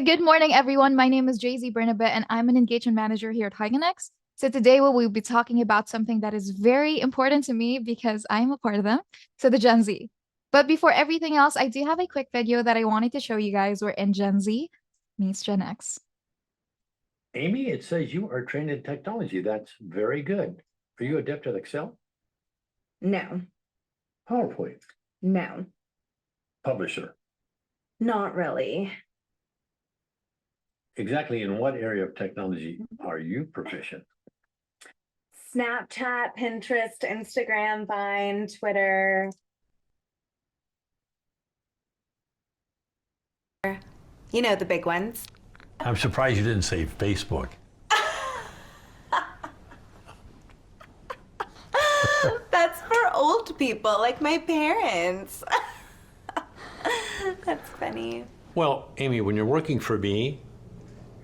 Good morning, everyone. My name is Jay-Z Bernabé, and I'm an engagement manager here at Hyganex. So today we'll be talking about something that is very important to me because I'm a part of them, so the Gen Z. But before everything else, I do have a quick video that I wanted to show you guys wherein Gen Z meets Gen X. Amy, it says you are trained in technology. That's very good. Are you adept at Excel? No, PowerPoint? no, Publisher? not really. Exactly in what area of technology are you proficient? Snapchat, Pinterest, Instagram, Vine, Twitter. You know, the big ones. I'm surprised you didn't say Facebook. That's for old people, like my parents. That's funny. Well, Amy, when you're working for me,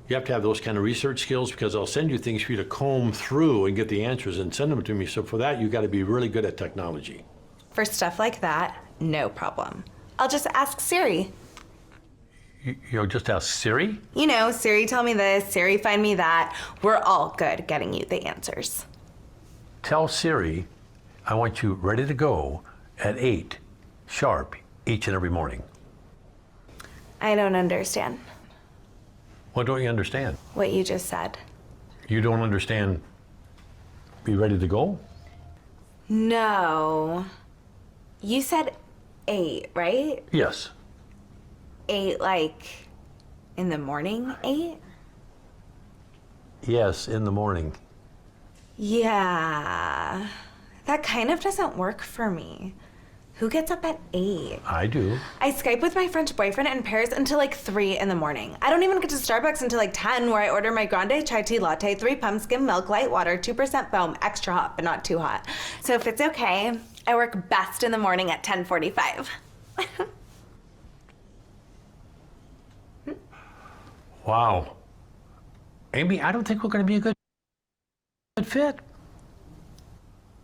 you have to have those kind of research skills because I'll send you things for you to comb through and get the answers and send them to me. So for that, you got to be really good at technology. For stuff like that, no problem. I'll just ask Siri. You'll just ask Siri? You know, Siri tell me this, Siri find me that. We're all good at getting you the answers. Tell Siri I want you ready to go at 8 sharp each and every morning. I don't understand What don't you understand? what you just said. You don't understand be ready to go? No. You said 8, right? Yes. 8 like in the morning 8? Yes, in the morning. Yeah. That kind of doesn't work for me. Who gets up at 8? I do. I Skype with my French boyfriend in Paris until like 3 in the morning. I don't even get to Starbucks until like 10, where I order my grande chai tea latte, 3 pump skim milk, light water, 2% foam, extra hot but not too hot. So if it's okay, I work best in the morning at 10:45. Wow. Amy, I don't think we're going to be a good fit.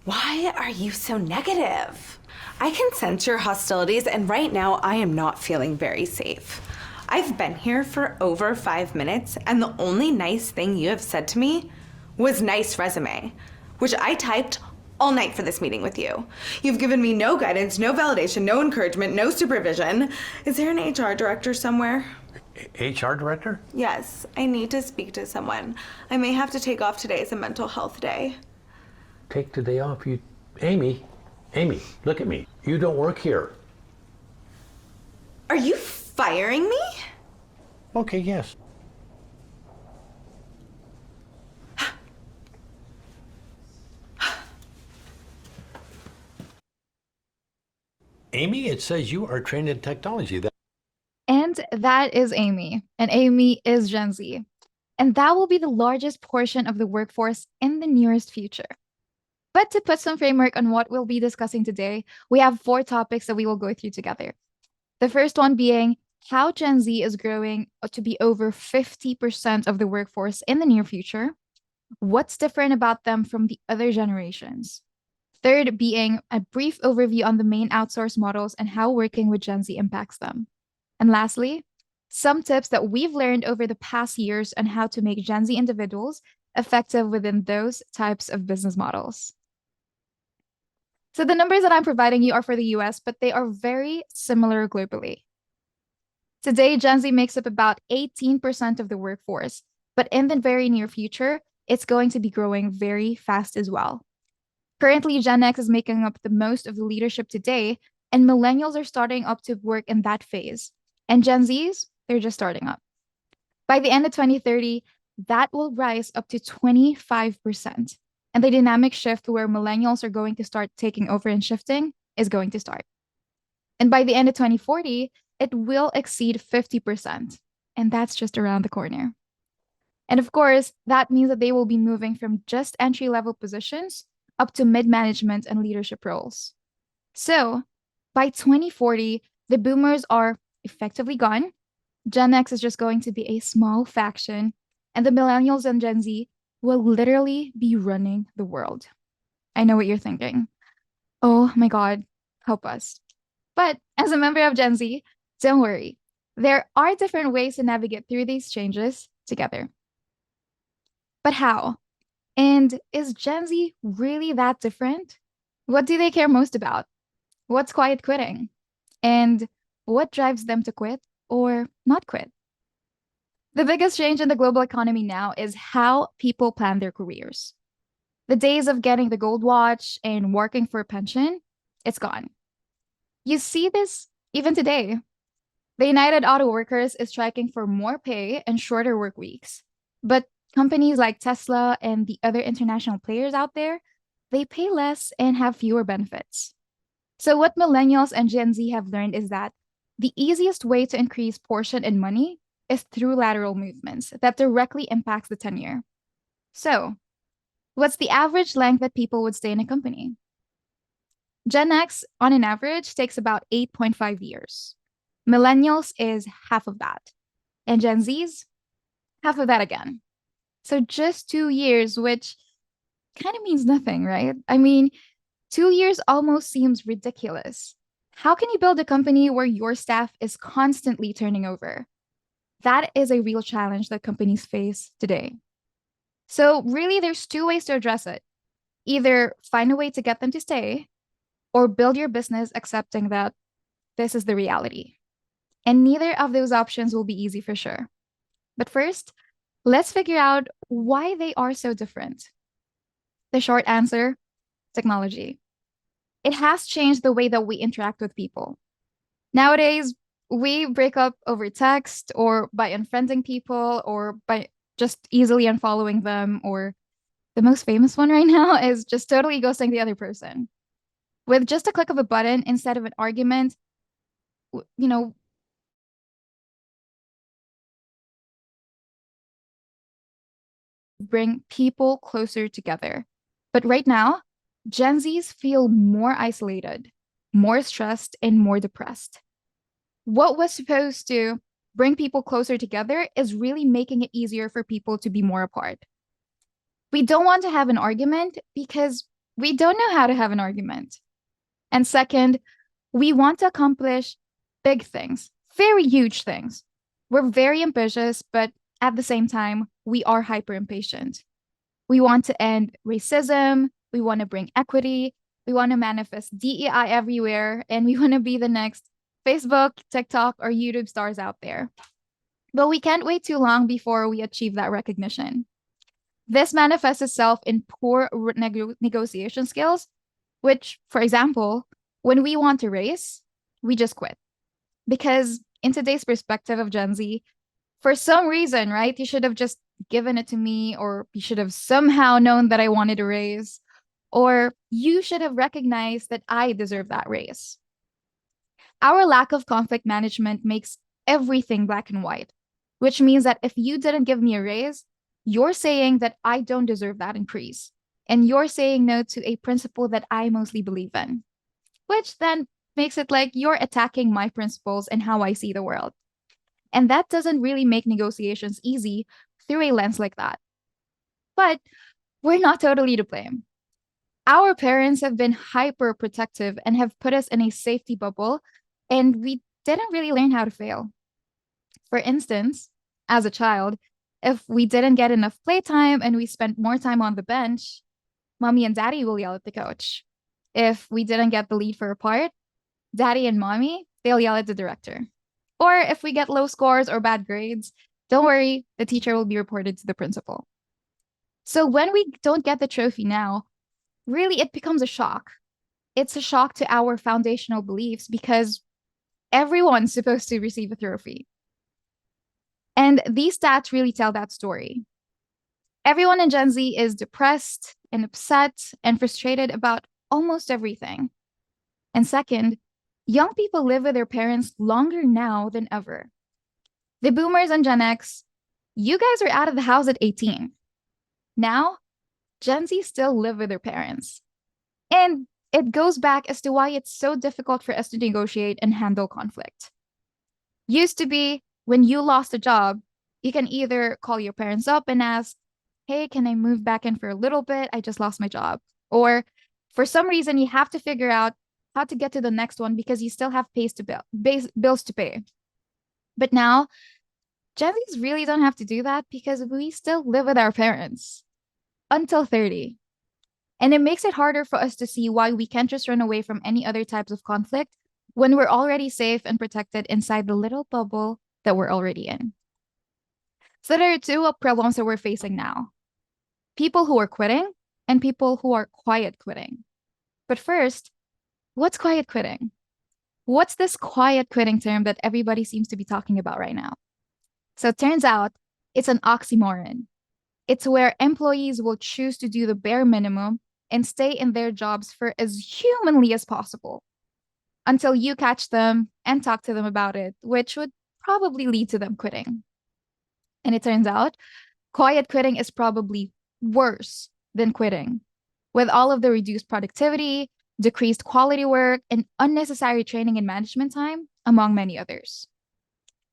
Why are you so negative? I can sense your hostilities, and right now I am not feeling very safe. I've been here for over 5 minutes, and the only nice thing you have said to me was nice resume, which I typed all night for this meeting with you. You've given me no guidance, no validation, no encouragement, no supervision. Is there an HR director somewhere? HR director? Yes, I need to speak to someone. I may have to take off today as a mental health day. Take the day off. Amy, look at me. You don't work here. Are you firing me? Okay, yes. Amy, it says you are trained in technology. And that is Amy, and Amy is Gen Z. And that will be the largest portion of the workforce in the nearest future. But to put some framework on what we'll be discussing today, we have 4 topics that we will go through together. The first one being how Gen Z is growing to be over 50% of the workforce in the near future. What's different about them from the other generations? Third being a brief overview on the main outsource models and how working with Gen Z impacts them. And lastly, some tips that we've learned over the past years on how to make Gen Z individuals effective within those types of business models. So the numbers that I'm providing you are for the US, but they are very similar globally. Today, Gen Z makes up about 18% of the workforce, but in the very near future, it's going to be growing very fast as well. Currently, Gen X is making up the most of the leadership today, and millennials are starting up to work in that phase. And Gen Zs, they're just starting up. By the end of 2030, that will rise up to 25%. And the dynamic shift where millennials are going to start taking over and shifting is going to start. And by the end of 2040, it will exceed 50%. And that's just around the corner. And of course, that means that they will be moving from just entry-level positions up to mid-management and leadership roles. So by 2040, the boomers are effectively gone. Gen X is just going to be a small faction, and the millennials and Gen Z will literally be running the world. I know what you're thinking. Oh my God, help us. But as a member of Gen Z, don't worry. There are different ways to navigate through these changes together. But how? And is Gen Z really that different? What do they care most about? What's quiet quitting? And what drives them to quit or not quit? The biggest change in the global economy now is how people plan their careers. The days of getting the gold watch and working for a pension, it's gone. You see this even today. The United Auto Workers is striking for more pay and shorter work weeks. But companies like Tesla and the other international players out there, they pay less and have fewer benefits. So what millennials and Gen Z have learned is that the easiest way to increase portion and money is through lateral movements that directly impacts the tenure. So, what's the average length that people would stay in a company? Gen X, on an average, takes about 8.5 years. Millennials is half of that. And Gen Z's, half of that again. So just 2 years, which kind of means nothing, right? I mean, 2 years almost seems ridiculous. How can you build a company where your staff is constantly turning over? That is a real challenge that companies face today. So, really, there's two ways to address it. Either find a way to get them to stay, or build your business accepting that this is the reality. And neither of those options will be easy for sure. But first, let's figure out why they are so different. The short answer: technology. It has changed the way that we interact with people. Nowadays, we break up over text or by unfriending people or by just easily unfollowing them, or the most famous one right now is just totally ghosting the other person. With just a click of a button instead of an argument, you know, bring people closer together. But right now, Gen Zs feel more isolated, more stressed, and more depressed. What was supposed to bring people closer together is really making it easier for people to be more apart. We don't want to have an argument because we don't know how to have an argument. And second, we want to accomplish big things, very huge things. We're very ambitious, but at the same time, we are hyper impatient. We want to end racism. We want to bring equity. We want to manifest DEI everywhere. And we want to be the next Facebook, TikTok, or YouTube stars out there. But we can't wait too long before we achieve that recognition. This manifests itself in poor negotiation skills, which, for example, when we want to raise, we just quit. Because in today's perspective of Gen Z, for some reason, right, you should have just given it to me, or you should have somehow known that I wanted a raise, or you should have recognized that I deserve that raise. Our lack of conflict management makes everything black and white, which means that if you didn't give me a raise, you're saying that I don't deserve that increase. And you're saying no to a principle that I mostly believe in, which then makes it like you're attacking my principles and how I see the world. And that doesn't really make negotiations easy through a lens like that. But we're not totally to blame. Our parents have been hyper protective and have put us in a safety bubble, and we didn't really learn how to fail. For instance, as a child, if we didn't get enough playtime and we spent more time on the bench, mommy and daddy will yell at the coach. If we didn't get the lead for a part, daddy and mommy, they'll yell at the director. Or if we get low scores or bad grades, don't worry, the teacher will be reported to the principal. So when we don't get the trophy now, really it becomes a shock. It's a shock to our foundational beliefs because everyone's supposed to receive a trophy. And these stats really tell that story. Everyone in Gen Z is depressed and upset and frustrated about almost everything. And second, young people live with their parents longer now than ever. The boomers and Gen X, you guys are out of the house at 18. Now, Gen Z still live with their parents. And it goes back as to why it's so difficult for us to negotiate and handle conflict. Used to be, when you lost a job, you can either call your parents up and ask, hey, can I move back in for a little bit? I just lost my job. Or for some reason, you have to figure out how to get to the next one because you still have bills to pay. But now, Gen Zs really don't have to do that because we still live with our parents until 30. And it makes it harder for us to see why we can't just run away from any other types of conflict when we're already safe and protected inside the little bubble that we're already in. So there are two problems that we're facing now: people who are quitting and people who are quiet quitting. But first, what's quiet quitting? What's this quiet quitting term that everybody seems to be talking about right now? So it turns out it's an oxymoron. It's where employees will choose to do the bare minimum and stay in their jobs for as humanly as possible until you catch them and talk to them about it, which would probably lead to them quitting. And it turns out quiet quitting is probably worse than quitting, with all of the reduced productivity, decreased quality work, and unnecessary training and management time, among many others.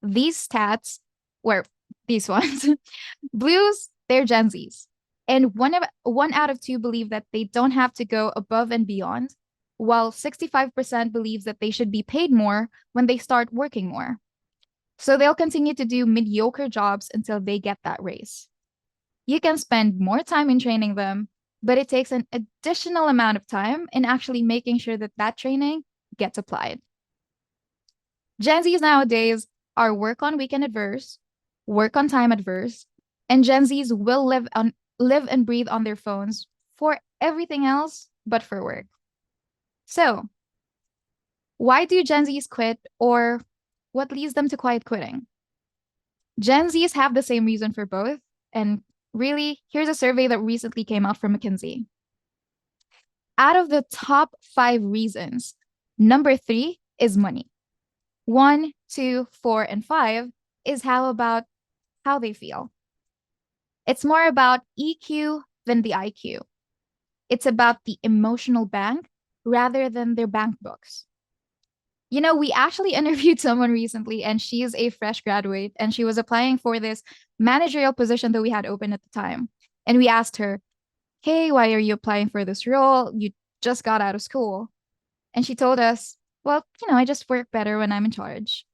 These stats were these ones. Blues, they're Gen Zs. And one out of two believe that they don't have to go above and beyond, while 65% believes that they should be paid more when they start working more. So they'll continue to do mediocre jobs until they get that raise. You can spend more time in training them, but it takes an additional amount of time in actually making sure that that training gets applied. Gen Zs nowadays are work on weekend adverse, work on time adverse, and Gen Zs will live and breathe on their phones for everything else but for work. So, why do Gen Zs quit, or what leads them to quiet quitting? Gen Zs have the same reason for both, and really, here's a survey that recently came out from McKinsey. Out of the top 5 reasons, number 3 is money. 1, 2, 4, and 5 is how they feel. It's more about EQ than the IQ. It's about the emotional bank rather than their bank books. You know, we actually interviewed someone recently, and she is a fresh graduate, and she was applying for this managerial position that we had open at the time. And we asked her, hey, why are you applying for this role? You just got out of school. And she told us, well, I just work better when I'm in charge.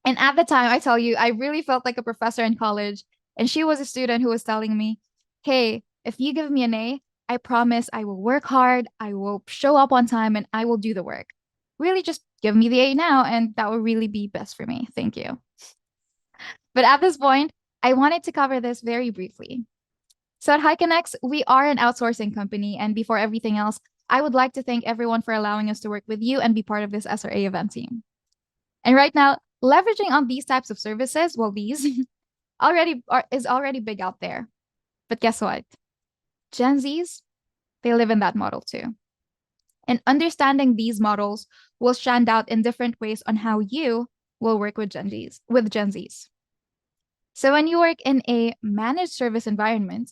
And at the time, I tell you, I really felt like a professor in college. And she was a student who was telling me, hey, if you give me an A, I promise I will work hard, I will show up on time, and I will do the work. Really, just give me the A now, and that will really be best for me. Thank you. But at this point, I wanted to cover this very briefly. So at HiConnex, we are an outsourcing company. And before everything else, I would like to thank everyone for allowing us to work with you and be part of this SRA event team. And right now, leveraging on these types of services, well, these is already big out there. But guess what? Gen Zs, they live in that model too. And understanding these models will stand out in different ways on how you will work with Gen Zs. So when you work in a managed service environment,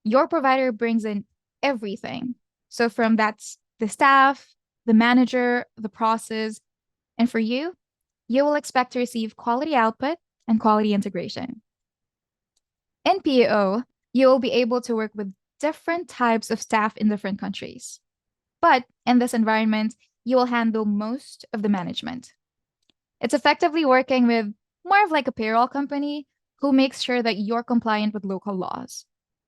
your provider brings in everything. So from that's the staff, the manager, the process, and for you, you will expect to receive quality output and quality integration. In PAO, you will be able to work with different types of staff in different countries. But in this environment, you will handle most of the management. It's effectively working with more of like a payroll company who makes sure that you're compliant with local laws,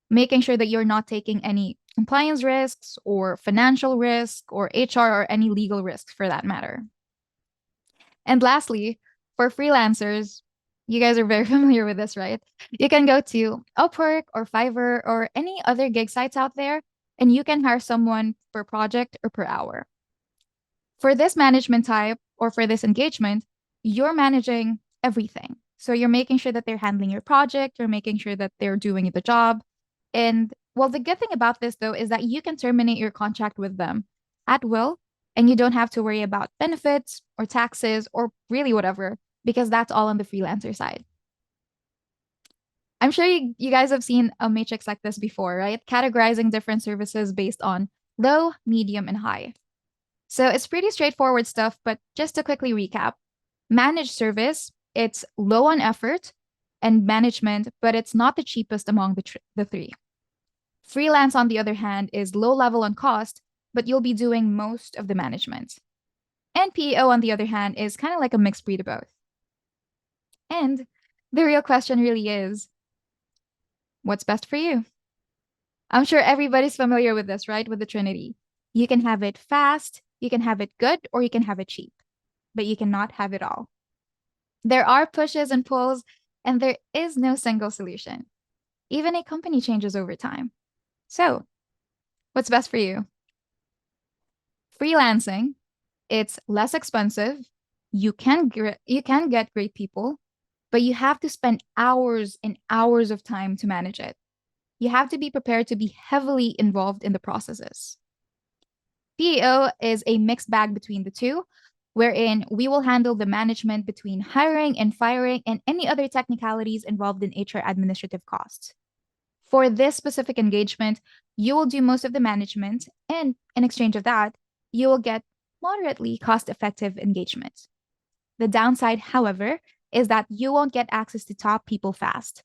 making sure that you're not taking any compliance risks or financial risk or HR or any legal risks for that matter. And lastly, for freelancers, you guys are very familiar with this, right? You can go to Upwork or Fiverr or any other gig sites out there, and you can hire someone per project or per hour. For this management type or for this engagement, you're managing everything. So you're making sure that they're handling your project, you're making sure that they're doing the job. And well, the good thing about this, though, is that you can terminate your contract with them at will, and you don't have to worry about benefits or taxes or really whatever, because that's all on the freelancer side. I'm sure you guys have seen a matrix like this before, right? Categorizing different services based on low, medium, and high. So it's pretty straightforward stuff, but just to quickly recap, managed service, it's low on effort and management, but it's not the cheapest among the three. Freelance, on the other hand, is low level on cost, but you'll be doing most of the management. And PEO, on the other hand, is kind of like a mixed breed of both. And the real question really is, what's best for you? I'm sure everybody's familiar with this, right? With the Trinity. You can have it fast, you can have it good, or you can have it cheap, but you cannot have it all. There are pushes and pulls, and there is no single solution. Even a company changes over time. So, what's best for you? Freelancing, it's less expensive. You can get great people, but you have to spend hours and hours of time to manage it. You have to be prepared to be heavily involved in the processes. PEO is a mixed bag between the two, wherein we will handle the management between hiring and firing and any other technicalities involved in HR administrative costs. For this specific engagement, you will do most of the management, and in exchange of that, you will get moderately cost effective engagement. The downside, however, is that you won't get access to top people fast.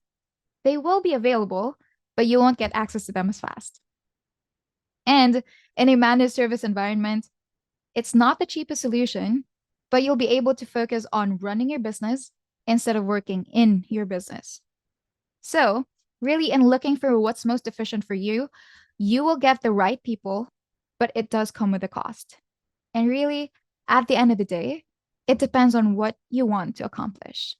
They will be available, but you won't get access to them as fast. And in a managed service environment, it's not the cheapest solution, but you'll be able to focus on running your business instead of working in your business. So, really, in looking for what's most efficient for you, you will get the right people, but it does come with a cost. And really, at the end of the day, it depends on what you want to accomplish.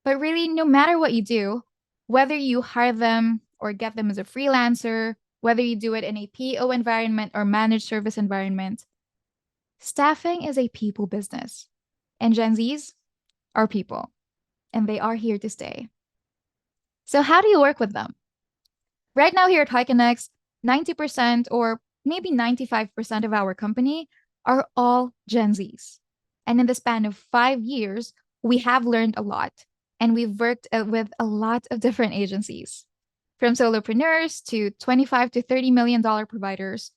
But really, no matter what you do, whether you hire them or get them as a freelancer, whether you do it in a PO environment or managed service environment, staffing is a people business. And Gen Zs are people, and they are here to stay. So, how do you work with them? Right now, here at Hyconex, 90% or maybe 95% of our company are all Gen Zs. And in the span of 5 years, we have learned a lot, and we've worked with a lot of different agencies, from solopreneurs to 25 to $30 million providers.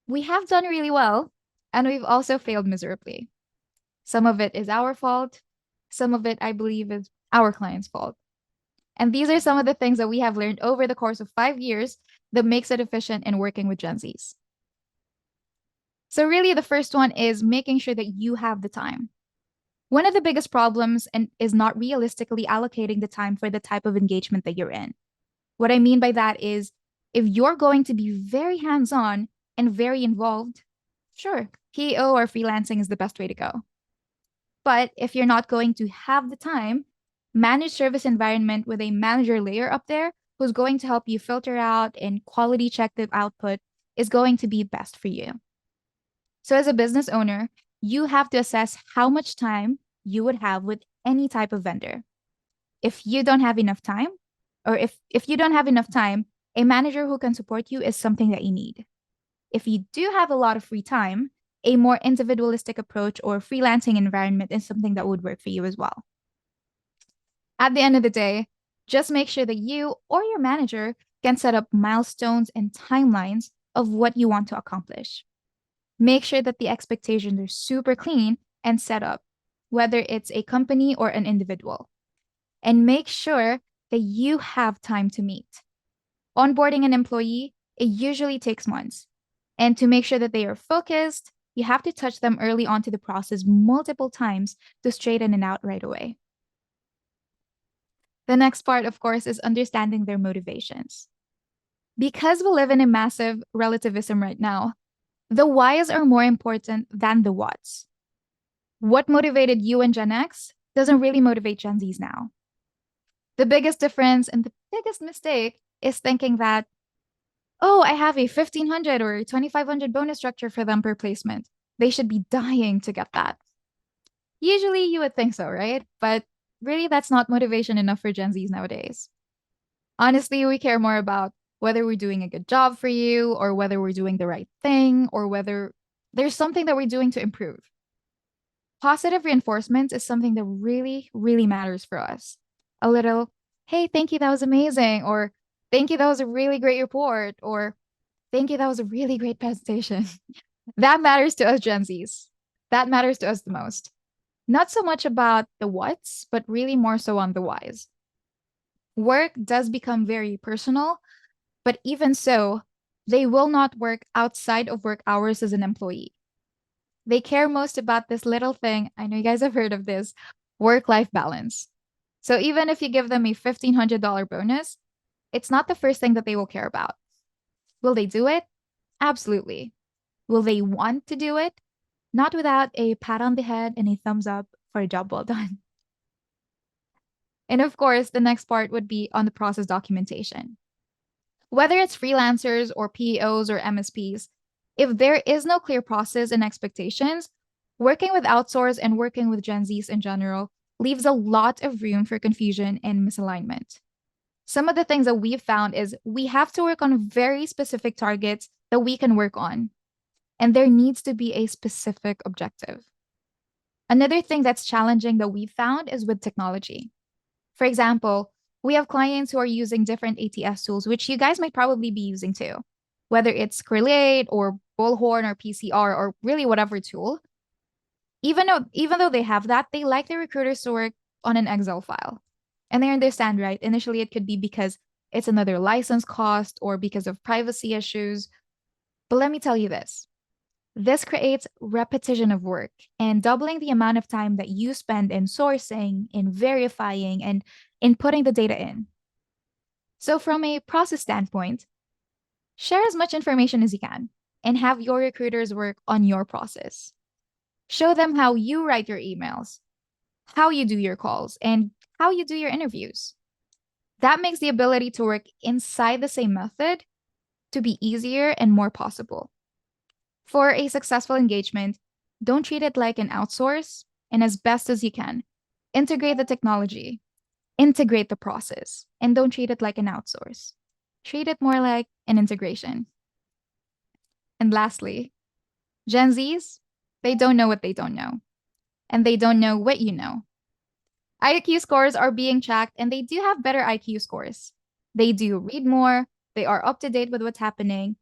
We have done really well, and we've also failed miserably. Some of it is our fault. Some of it, I believe, is our client's fault. And these are some of the things that we have learned over the course of 5 years that makes it efficient in working with Gen Zs. So really, the first one is making sure that you have the time. One of the biggest problems is not realistically allocating the time for the type of engagement that you're in. What I mean by that is, if you're going to be very hands-on and very involved, sure, PO or freelancing is the best way to go. But if you're not going to have the time, managed service environment with a manager layer up there who's going to help you filter out and quality check the output is going to be best for you. So as a business owner, you have to assess how much time you would have with any type of vendor. If you don't have enough time, or if you don't have enough time, a manager who can support you is something that you need. If you do have a lot of free time, a more individualistic approach or freelancing environment is something that would work for you as well. At the end of the day, just make sure that you or your manager can set up milestones and timelines of what you want to accomplish. Make sure that the expectations are super clean and set up, whether it's a company or an individual. And make sure that you have time to meet. Onboarding an employee, it usually takes months. And to make sure that they are focused, you have to touch them early on to the process multiple times to straighten it out right away. The next part, of course, is understanding their motivations. Because we live in a massive relativism right now, the whys are more important than the whats. What motivated you in Gen X doesn't really motivate Gen Zs now. The biggest difference and the biggest mistake is thinking that, oh, I have a 1,500 or 2,500 bonus structure for them per placement. They should be dying to get that. Usually you would think so, right? But really, that's not motivation enough for Gen Zs nowadays. Honestly, we care more about whether we're doing a good job for you or whether we're doing the right thing or whether there's something that we're doing to improve. Positive reinforcement is something that really, really matters for us. A little, hey, thank you, that was amazing, or thank you, that was a really great report, or thank you, that was a really great presentation. That matters to us Gen Zs. That matters to us the most. Not so much about the whats, but really more so on the whys. Work does become very personal, but even so, they will not work outside of work hours as an employee. They care most about this little thing. I know you guys have heard of this, work-life balance. So even if you give them a $1,500 bonus, it's not the first thing that they will care about. Will they do it? Absolutely. Will they want to do it? Not without a pat on the head and a thumbs up for a job well done. And of course, the next part would be on the process documentation. Whether it's freelancers or PEOs or MSPs, if there is no clear process and expectations, working with outsource and working with Gen Zs in general leaves a lot of room for confusion and misalignment. Some of the things that we've found is we have to work on very specific targets that we can work on, and there needs to be a specific objective. Another thing that's challenging that we've found is with technology. For example, we have clients who are using different ATS tools, which you guys might probably be using too, whether it's Correlate or Bullhorn or PCR or really whatever tool. Even though they have that, they like the recruiters to work on an Excel file. And they understand, right? Initially, it could be because it's another license cost or because of privacy issues. But let me tell you this creates repetition of work and doubling the amount of time that you spend in sourcing, in verifying, and in putting the data in. So, from a process standpoint, share as much information as you can and have your recruiters work on your process. Show them how you write your emails, how you do your calls, and how you do your interviews. That makes the ability to work inside the same method to be easier and more possible. For a successful engagement, don't treat it like an outsource, and as best as you can, integrate the technology, integrate the process, and don't treat it like an outsource. Treat it more like an integration. And lastly, Gen Zs, they don't know what they don't know, and they don't know what you know. IQ scores are being tracked, and they do have better IQ scores. They do read more, they are up to date with what's happening.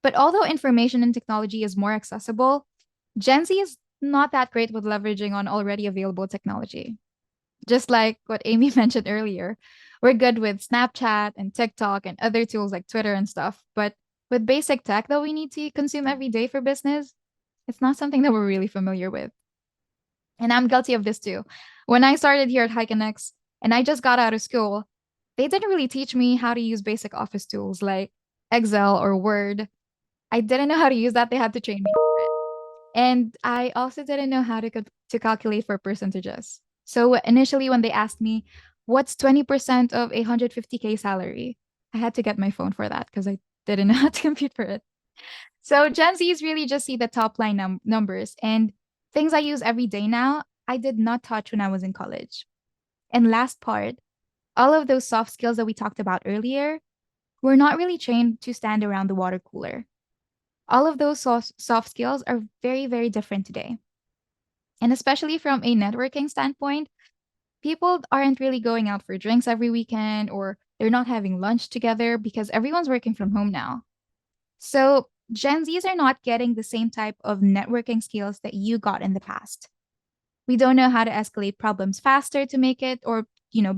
But although information and technology is more accessible, Gen Z is not that great with leveraging on already available technology. Just like what Amy mentioned earlier, we're good with Snapchat and TikTok and other tools like Twitter and stuff. But with basic tech that we need to consume every day for business, it's not something that we're really familiar with. And I'm guilty of this too. When I started here at Hikenex and I just got out of school, they didn't really teach me how to use basic office tools like Excel or Word. I didn't know how to use that. They had to train me for it. And I also didn't know how to calculate for percentages. So initially, when they asked me, what's 20% of a 150K salary? I had to get my phone for that because I didn't know how to compute for it. So Gen Zs really just see the top line numbers and things I use every day now, I did not touch when I was in college. And last part, all of those soft skills that we talked about earlier, we're not really trained to stand around the water cooler. All of those soft skills are very, very different today. And especially from a networking standpoint, people aren't really going out for drinks every weekend or they're not having lunch together because everyone's working from home now. So Gen Zs are not getting the same type of networking skills that you got in the past. We don't know how to escalate problems faster to make it or,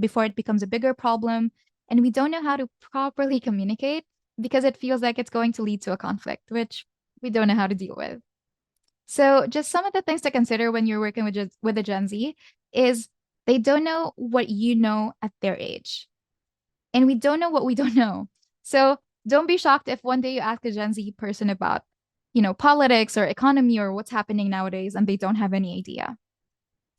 before it becomes a bigger problem. And we don't know how to properly communicate because it feels like it's going to lead to a conflict, which we don't know how to deal with. So just some of the things to consider when you're working with a Gen Z is they don't know what you know at their age. And we don't know what we don't know. So don't be shocked if one day you ask a Gen Z person about, politics or economy or what's happening nowadays and they don't have any idea.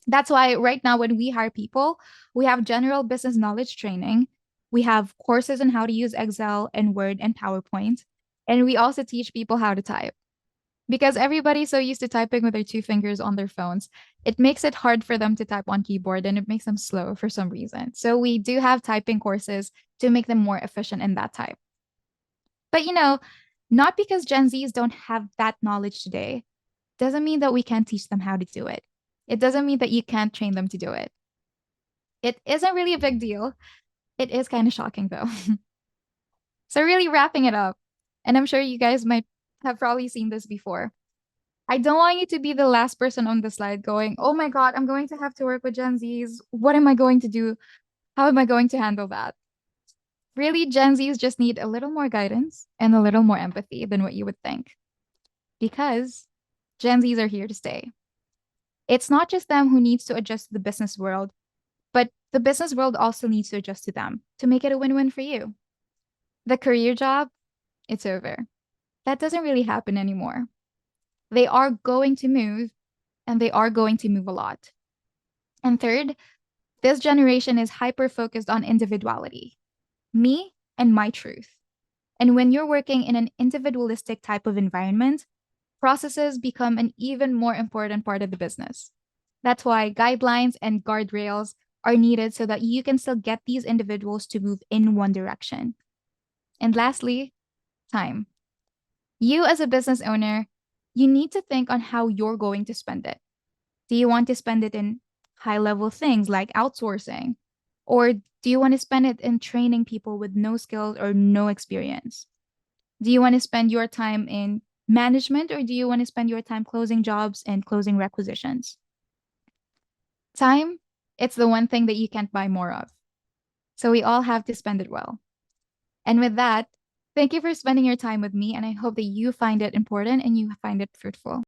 That's why right now when we hire people, we have general business knowledge training. We have courses on how to use Excel and Word and PowerPoint. And we also teach people how to type. Because everybody's so used to typing with their two fingers on their phones, it makes it hard for them to type on keyboard and it makes them slow for some reason. So we do have typing courses to make them more efficient in that type. But not because Gen Zs don't have that knowledge today, doesn't mean that we can't teach them how to do it. It doesn't mean that you can't train them to do it. It isn't really a big deal. It is kind of shocking though. So really wrapping it up, and I'm sure you guys might have probably seen this before. I don't want you to be the last person on the slide going, oh my God, I'm going to have to work with Gen Zs. What am I going to do? How am I going to handle that? Really, Gen Zs just need a little more guidance and a little more empathy than what you would think. Because Gen Zs are here to stay. It's not just them who needs to adjust to the business world, but the business world also needs to adjust to them to make it a win-win for you. The career job, it's over. That doesn't really happen anymore. They are going to move, and they are going to move a lot. And third, this generation is hyper focused on individuality, me and my truth. And when you're working in an individualistic type of environment, processes become an even more important part of the business. That's why guidelines and guardrails are needed so that you can still get these individuals to move in one direction. And lastly, time. You, as a business owner, you need to think on how you're going to spend it. Do you want to spend it in high level things like outsourcing? Or do you want to spend it in training people with no skills or no experience? Do you want to spend your time in management, or do you want to spend your time closing jobs and closing requisitions? Time, it's the one thing that you can't buy more of. So we all have to spend it well. And with that, thank you for spending your time with me, and I hope that you find it important and you find it fruitful.